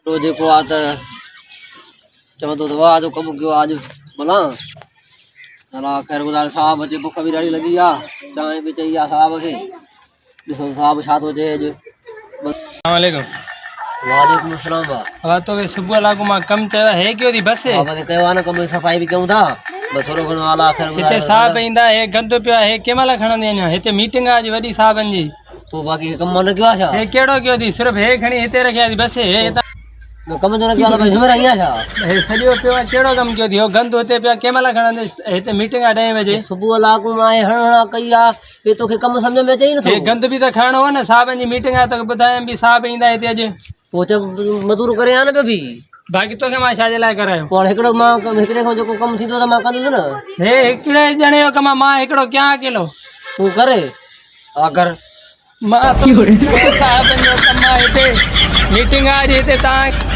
रोजे को आता चवंदो तो वाह जो कम कयो आज भला अला खैर गुज़ार साहब अचे बुख बि ॾाढी लॻी आहे चांहि बि चई आहे साहब खे ॾिसो साहब छा थो चए अॼु अस्सलामुअलैकुम। वालेकुम अस्सलाम भाउ वा तो सुबुह लाॻू मां कमु चयो हे कयो थी बस हा बस कयो आहे न कम जी सफ़ाई बि कयूं था बस थोरो घणो आला खैर हिते साहब ईंदा हे गंद पियो आहे हे कंहिं महिल खणंदी अञा हिते मीटिंग आहे अॼु वॾी साहबनि जी पोइ बाक़ी कम न कयो आहे छा हे कहिड़ो कयो थी सिर्फ़ु हे खणी हिते रखिया थी बस हे कम जो न कयो आहे त भई हींअर आई आहे छा हे सॼो पियो आहे कहिड़ो कमु कयो थी हो गंद हुते पियो आहे कंहिं महिल खणंदे हिते मीटिंग आहे 10 बजे सुबुह लाॻू मां हणा कई आहे हे तोखे कमु सम्झ में अचे ई नथो हे गंद बि त खणणो आहे न साहबनि जी मीटिंग आहे तोखे ॿुधायां बि साहब ईंदा हिते अॼु पोइ च मज़ूर करे आ न पियो बि बाक़ी तोखे मां छाजे लाइ करायो पोइ हिकिड़ो मां हिकिड़े खां जेको कमु थींदो त मां कंदुसि न हे हिकिड़े ॼणे जो कमु आहे मां हिकिड़ो कयां अकेलो तूं करे अगरि मां साहबनि जो कमु आहे हिते मीटिंग आहे अॼु हिते तव्हां